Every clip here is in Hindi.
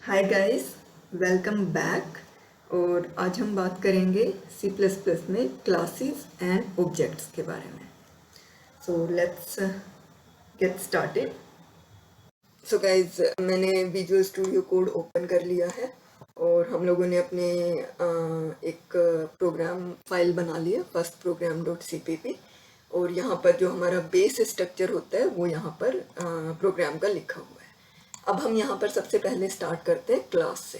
Hi guys, welcome back. और आज हम बात करेंगे सी प्लस प्लस में क्लासेस एंड ऑब्जेक्ट्स के बारे में। So let's get started. So guys, मैंने विजुअल स्टूडियो कोड ओपन कर लिया है और हम लोगों ने अपने एक प्रोग्राम फाइल बना लिया, फर्स्ट प्रोग्राम डॉट CPP। और यहाँ पर जो हमारा बेस स्ट्रक्चर होता है वो यहाँ पर प्रोग्राम का लिखा हुआ है। अब हम यहाँ पर सबसे पहले स्टार्ट करते हैं क्लास से।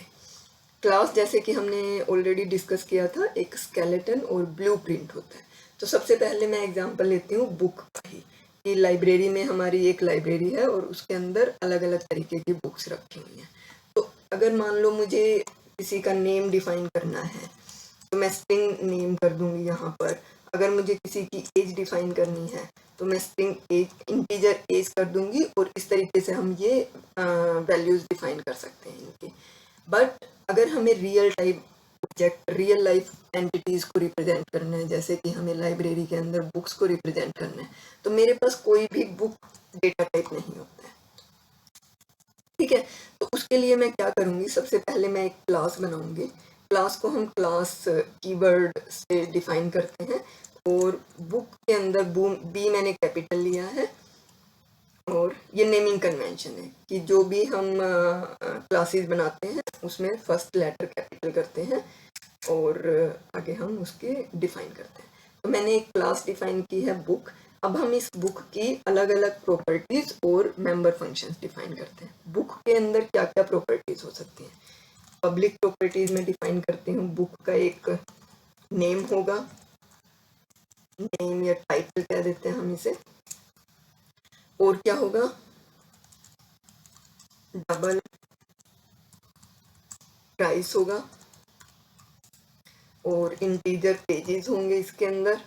क्लास, जैसे कि हमने ऑलरेडी डिस्कस किया था, एक स्केलेटन और ब्लूप्रिंट होता है। तो सबसे पहले मैं एग्जांपल लेती हूँ बुक का ही, कि लाइब्रेरी में हमारी एक लाइब्रेरी है और उसके अंदर अलग अलग तरीके की बुक्स रखी हुई हैं। तो अगर मान लो मुझे किसी का नेम डिफाइन करना है तो मैं स्ट्रिंग नेम कर दूंगी यहाँ पर। अगर मुझे किसी की एज डिफाइन करनी है तो मैं स्ट्रिंग एज, इंटीजर एज कर दूंगी। और इस तरीके से हम ये वैल्यूज डिफाइन कर सकते हैं इनकी। बट अगर हमें real type object, real life entities को रिप्रेजेंट करना है, जैसे कि हमें लाइब्रेरी के अंदर बुक्स को रिप्रेजेंट करना है, तो मेरे पास कोई भी बुक डेटा टाइप नहीं होता है। ठीक है, तो उसके लिए मैं क्या करूंगी, सबसे पहले मैं एक क्लास बनाऊंगी। क्लास को हम क्लास कीवर्ड से डिफाइन करते हैं। और बुक के अंदर बी मैंने कैपिटल लिया है। और ये नेमिंग कन्वेंशन है कि जो भी हम क्लासेस बनाते हैं उसमें फर्स्ट लेटर कैपिटल करते हैं और आगे हम उसके डिफाइन करते हैं। तो मैंने एक क्लास डिफाइन की है बुक। अब हम इस बुक की अलग अलग प्रॉपर्टीज और मेंबर फंक्शंस डिफाइन करते हैं। बुक के अंदर क्या क्या प्रॉपर्टीज हो सकती हैं। पब्लिक प्रॉपर्टीज में डिफाइन करती हूँ, बुक का एक नेम होगा, नेम या टाइटल कह देते हैं हम इसे। और क्या होगा, डबल प्राइस होगा। और इंटीजर पेजेस होंगे इसके अंदर।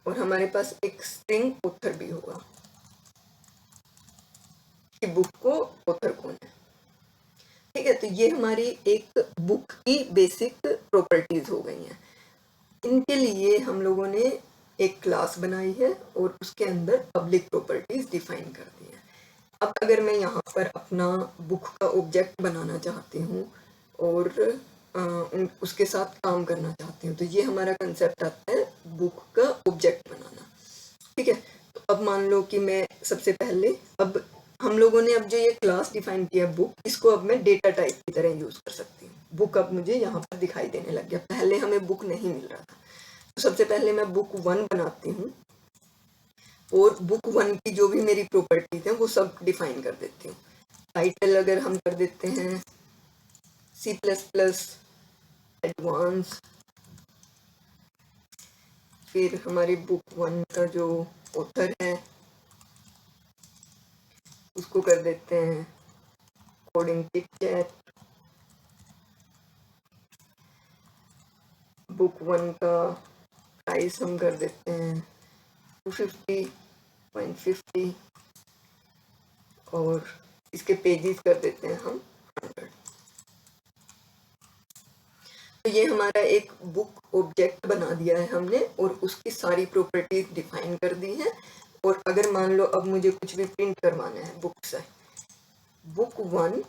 और हमारे पास एक स्ट्रिंग ऑथर भी होगा कि बुक को ऑथर कौन है। ठीक है, तो ये हमारी एक बुक की बेसिक प्रॉपर्टीज हो गई हैं। इनके लिए हम लोगों ने एक क्लास बनाई है और उसके अंदर पब्लिक प्रॉपर्टीज डिफाइन कर दी है। अब अगर मैं यहाँ पर अपना बुक का ऑब्जेक्ट बनाना चाहती हूँ और उसके साथ काम करना चाहती हूँ, तो ये हमारा कंसेप्ट आता है बुक का ऑब्जेक्ट बनाना। ठीक है, तो अब मान लो कि मैं सबसे पहले, अब हम लोगों ने अब जो ये क्लास डिफाइन किया बुक, इसको अब मैं डेटा टाइप की तरह यूज कर सकती हूँ। बुक अब मुझे यहाँ पर दिखाई देने लग गया, पहले हमें बुक नहीं मिल रहा था। तो सबसे पहले मैं बुक 1 बनाती हूँ और बुक 1 की जो भी मेरी प्रॉपर्टीज हैं वो सब डिफाइन कर देती हूँ। टाइटल अगर हम कर देते हैं C++ एडवांस, फिर हमारी बुक 1 का जो ऑथर है उसको कर देते हैं कोडिंग चिट-चैट। बुक 1 का प्राइस हम कर देते हैं 250.50 और इसके पेजेस कर देते हैं हम 100। तो ये हमारा एक बुक ऑब्जेक्ट बना दिया है हमने और उसकी सारी प्रॉपर्टीज डिफाइन कर दी है। और अगर मान लो अब मुझे कुछ भी प्रिंट करवाना है बुक से, बुक 1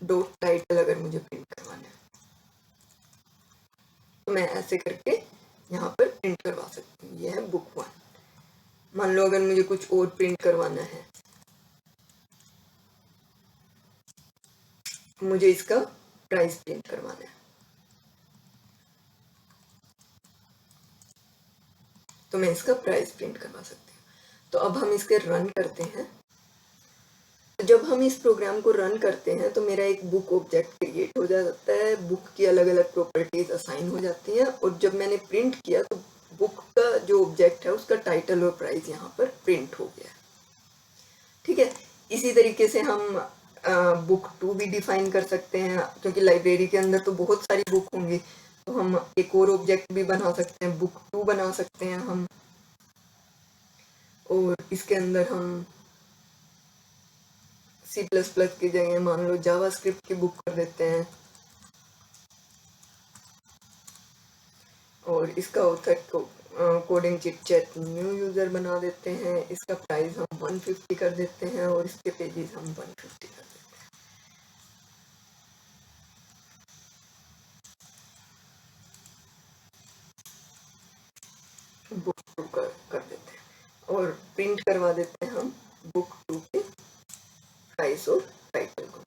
डॉट टाइटल अगर मुझे प्रिंट करवाना है तो मैं ऐसे करके यहाँ पर प्रिंट करवा सकती हूँ। ये है बुक 1। मान लो अगर मुझे कुछ और प्रिंट करवाना है, मुझे इसका प्राइस प्रिंट करवाना है, तो मैं इसका प्राइस प्रिंट करवा सकती हूँ। तो अब हम इसके रन करते हैं। जब हम इस प्रोग्राम को रन करते हैं तो मेरा एक बुक ऑब्जेक्ट क्रिएट हो जाता है, बुक की अलग अलग प्रॉपर्टीज असाइन हो जाती हैं। और जब मैंने प्रिंट किया तो बुक का जो ऑब्जेक्ट है उसका टाइटल और प्राइस यहाँ पर प्रिंट हो गया। ठीक है, इसी तरीके से हम बुक 2 भी डिफाइन कर सकते हैं, क्योंकि लाइब्रेरी के अंदर तो बहुत सारी बुक होंगी। तो हम एक और ऑब्जेक्ट भी बना सकते हैं, बुक 2 बना सकते हैं हम। और इसके अंदर हम C++ की जगह मान लो जावास्क्रिप्ट की बुक कर देते हैं और इसका ऑथर को कोडिंग चिट-चैट न्यू यूजर बना देते हैं। इसका प्राइस हम 150 कर देते हैं और इसके पेजेस हम 150 कर देते हैं। बुक 2 कर देते हैं और प्रिंट करवा देते हैं हम बुक 2 के प्राइस और टाइटल को।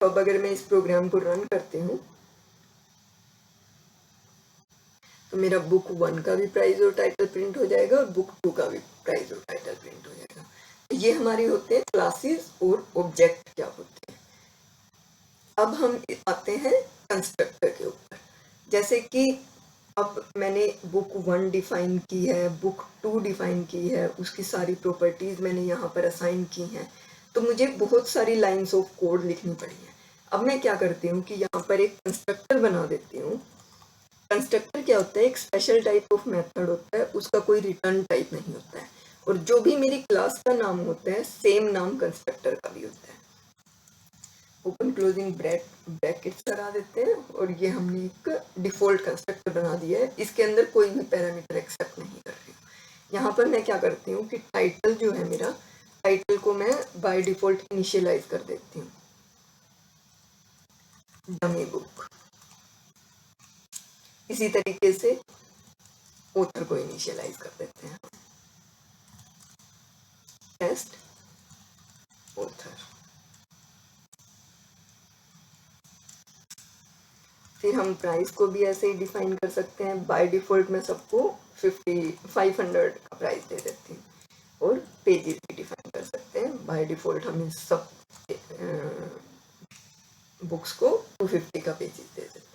तो अब अगर मैं इस प्रोग्राम को रन करती हूँ तो मेरा बुक 1 का भी प्राइस और टाइटल प्रिंट हो जाएगा और बुक 2 का भी प्राइस और टाइटल प्रिंट हो जाएगा। तो ये हमारी होते हैं क्लासेस और ऑब्जेक्ट क्या होते हैं। अब हम आते हैं कंस्ट्रक्टर के ऊपर। जैसे कि अब मैंने बुक 1 डिफाइन की है, बुक 2 डिफाइन की है, उसकी सारी प्रॉपर्टीज मैंने यहाँ पर असाइन की हैं, तो मुझे बहुत सारी लाइंस ऑफ कोड लिखनी पड़ी है। अब मैं क्या करती हूँ कि यहाँ पर एक कंस्ट्रक्टर बना देती हूँ। कंस्ट्रक्टर क्या होता है, एक स्पेशल टाइप ऑफ मेथड होता है, उसका कोई रिटर्न टाइप नहीं होता है, और जो भी मेरी क्लास का नाम होता है सेम नाम कंस्ट्रक्टर का भी होता है। ओपन क्लोजिंग ब्रैकेट्स करा देते हैं और ये हमने एक डिफॉल्ट कंस्ट्रक्टर बना दिया है, इसके अंदर कोई भी पैरामीटर एक्सेप्ट नहीं कर रही हूँ। यहाँ पर मैं क्या करती हूँ कि टाइटल जो है मेरा, टाइटल को मैं बाय डिफॉल्ट इनिशियलाइज कर देती हूँ डमी बुक। इसी तरीके से ऑथर को इनिशियलाइज कर देते हैं टेस्ट ऑथर। फिर हम प्राइस को भी ऐसे ही डिफाइन कर सकते हैं। बाय डिफॉल्ट मैं सबको 500 का प्राइस दे देती हूँ और पेजेस भी डिफाइन कर सकते हैं। बाय डिफॉल्ट हम इन सब बुक्स को 250 का पेजेस दे देते हैं।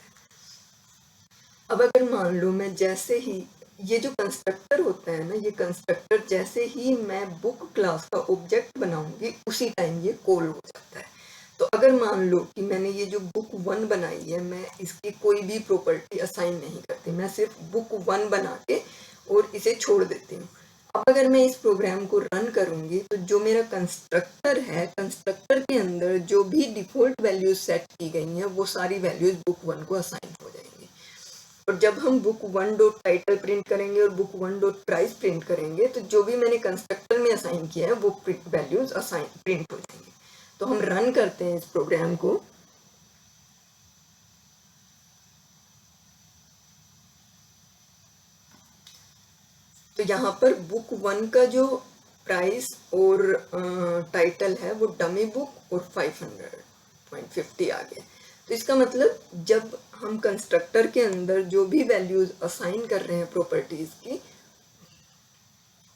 अब अगर मान लो मैं जैसे ही ये जो कंस्ट्रक्टर होता है ना, ये कंस्ट्रक्टर जैसे ही मैं बुक क्लास का ऑब्जेक्ट बनाऊंगी उसी टाइम ये कॉल हो जाता है। तो अगर मान लो कि मैंने ये जो बुक 1 बनाई है, मैं इसकी कोई भी प्रॉपर्टी असाइन नहीं करती, मैं सिर्फ बुक 1 बना के और इसे छोड़ देती हूँ। अब अगर मैं इस प्रोग्राम को रन करूंगी तो जो मेरा कंस्ट्रक्टर है, कंस्ट्रक्टर के अंदर जो भी डिफॉल्ट वैल्यूज सेट की गई हैं वो सारी वैल्यूज बुक 1 को असाइन हो जाएंगी। और जब हम बुक 1 डॉट टाइटल प्रिंट करेंगे और बुक 1 डॉट प्राइस प्रिंट करेंगे तो जो भी मैंने कंस्ट्रक्टर में असाइन किया है वो वैल्यूज असाइन प्रिंट हो जाएंगे। तो हम रन करते हैं इस प्रोग्राम को। तो यहाँ पर बुक 1 का जो प्राइस और टाइटल है वो डमी बुक और 500.50 आ गया। तो इसका मतलब जब हम कंस्ट्रक्टर के अंदर जो भी वैल्यूज असाइन कर रहे हैं प्रॉपर्टीज की,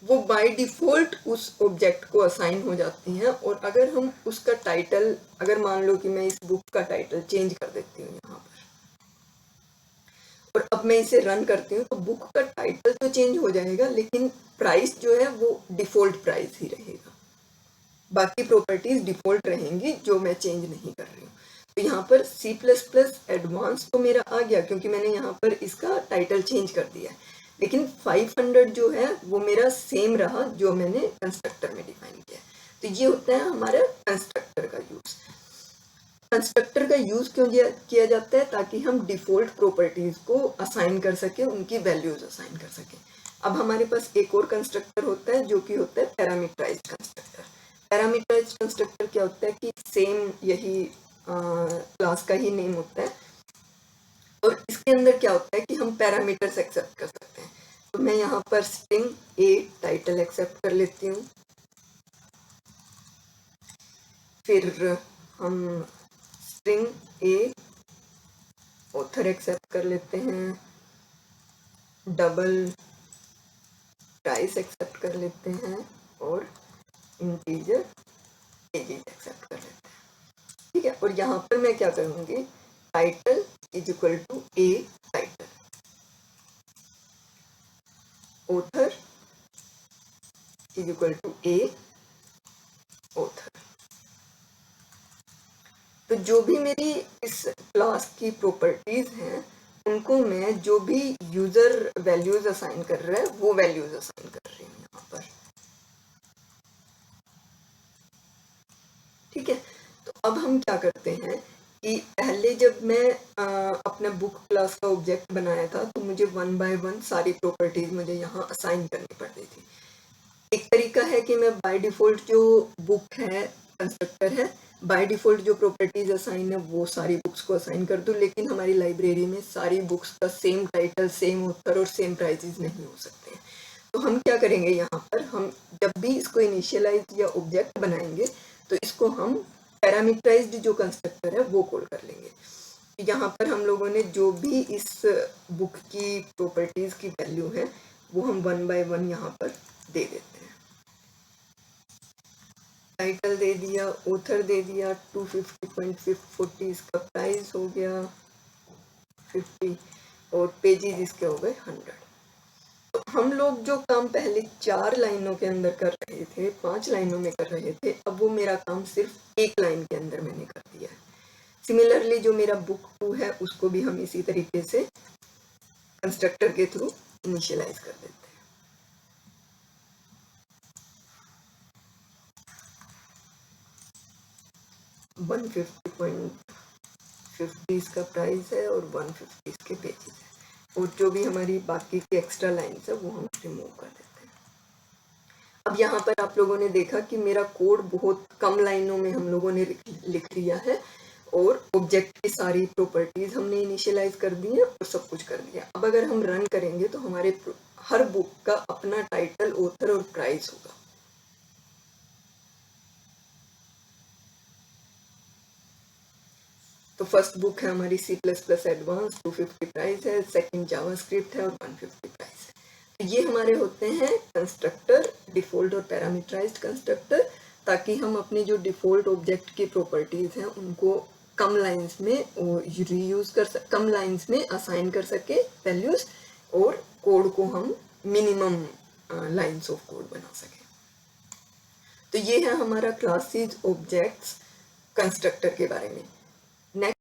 वो बाय डिफॉल्ट उस ऑब्जेक्ट को असाइन हो जाती हैं। और अगर हम उसका टाइटल, अगर मान लो कि मैं इस बुक का टाइटल चेंज कर देती हूँ यहाँ पर और अब मैं इसे रन करती हूँ, तो बुक का टाइटल तो चेंज हो जाएगा लेकिन प्राइस जो है वो डिफॉल्ट प्राइस ही रहेगा, बाकी प्रॉपर्टीज डिफॉल्ट रहेंगी जो मैं चेंज नहीं कर रही हूँ। तो यहाँ पर C++ एडवांस तो मेरा आ गया क्योंकि मैंने यहाँ पर इसका टाइटल चेंज कर दिया है, लेकिन 500 जो है वो मेरा सेम रहा जो मैंने कंस्ट्रक्टर में डिफाइन किया। तो ये होता है हमारा कंस्ट्रक्टर का यूज। कंस्ट्रक्टर का यूज क्यों किया जाता है, ताकि हम डिफॉल्ट प्रॉपर्टीज को असाइन कर सके, उनकी वैल्यूज असाइन कर सके। अब हमारे पास एक और कंस्ट्रक्टर होता है जो कि होता है पैरामीटराइज्ड कंस्ट्रक्टर। पैरामीटराइज्ड कंस्ट्रक्टर क्या होता है कि सेम यही क्लास का ही नेम होता है और इसके अंदर क्या होता है कि हम पैरामीटर्स एक्सेप्ट कर सकते हैं। तो मैं यहाँ पर स्ट्रिंग ए टाइटल एक्सेप्ट कर लेती हूँ, फिर हम स्ट्रिंग ए ऑथर एक्सेप्ट कर लेते हैं, डबल प्राइस एक्सेप्ट कर लेते हैं और इंटीजर पेजेस एक्सेप्ट कर लेते हैं। ठीक है, और यहाँ पर मैं क्या करूँगी, title is equal to a title, author is equal to a author. तो जो भी मेरी इस क्लास की प्रॉपर्टीज हैं उनको मैं जो भी यूजर वैल्यूज असाइन कर रहा है वो वैल्यूज असाइन कर रही हूँ यहाँ पर। ठीक है, तो अब हम क्या करते हैं कि पहले जब मैं अपने बुक क्लास का ऑब्जेक्ट बनाया था तो मुझे 1 बाय 1 सारी प्रॉपर्टीज मुझे यहाँ असाइन करनी पड़ती थी। एक तरीका है कि मैं बाय डिफॉल्ट जो बुक है कंस्ट्रक्टर है बाय डिफ़ॉल्ट जो प्रॉपर्टीज़ असाइन है वो सारी बुक्स को असाइन कर दूँ, लेकिन हमारी लाइब्रेरी में सारी बुक्स का सेम टाइटल, सेम ऑथर और सेम प्राइजेज़ नहीं हो सकते हैं। तो हम क्या करेंगे, यहाँ पर हम जब भी इसको इनिशियलाइज या ऑब्जेक्ट बनाएंगे तो इसको हम पैरामीटराइज्ड जो कंस्ट्रक्टर है वो कॉल कर लेंगे। यहाँ पर हम लोगों ने जो भी इस बुक की प्रॉपर्टीज़ की वैल्यू है वो हम 1 बाय 1 यहाँ पर दे देते हैं। टाइटल दे दिया, ऑथर दे दिया, 250.40 इसका प्राइस हो गया 50 और पेजेस इसके हो गए 100। तो हम लोग जो काम पहले 4 लाइनों के अंदर कर रहे थे, 5 लाइनों में कर रहे थे, अब वो मेरा काम सिर्फ 1 लाइन के अंदर मैंने कर दिया है। सिमिलरली जो मेरा बुक 2 है उसको भी हम इसी तरीके से कंस्ट्रक्टर के थ्रू इनिशियलाइज कर देते हैं। $150.50 इसका प्राइस है और 150 इसके पेजेस है, और जो भी हमारी बाकी की एक्स्ट्रा लाइन्स है वो हम रिमूव कर देते हैं। अब यहाँ पर आप लोगों ने देखा कि मेरा कोड बहुत कम लाइनों में हम लोगों ने लिख लिया है और ऑब्जेक्ट की सारी प्रॉपर्टीज हमने इनिशियलाइज कर दी है और सब कुछ कर दिया। अब अगर हम रन करेंगे तो हमारे हर बुक का अपना टाइटल, ऑथर और प्राइस होगा। तो फर्स्ट बुक है हमारी C++ एडवांस, 250 प्राइस है, सेकंड जावास्क्रिप्ट है और 150 प्राइस है। तो ये हमारे होते हैं कंस्ट्रक्टर, डिफॉल्ट और पैरामीटराइज्ड कंस्ट्रक्टर, ताकि हम अपनी जो डिफॉल्ट ऑब्जेक्ट की प्रॉपर्टीज हैं उनको कम लाइंस में रीयूज कम लाइंस में असाइन कर सके वैल्यूज, और कोड को हम मिनिमम लाइंस ऑफ कोड बना सके। तो ये है हमारा क्लासेस ऑब्जेक्ट्स कंस्ट्रक्टर के बारे में। नेक्स्ट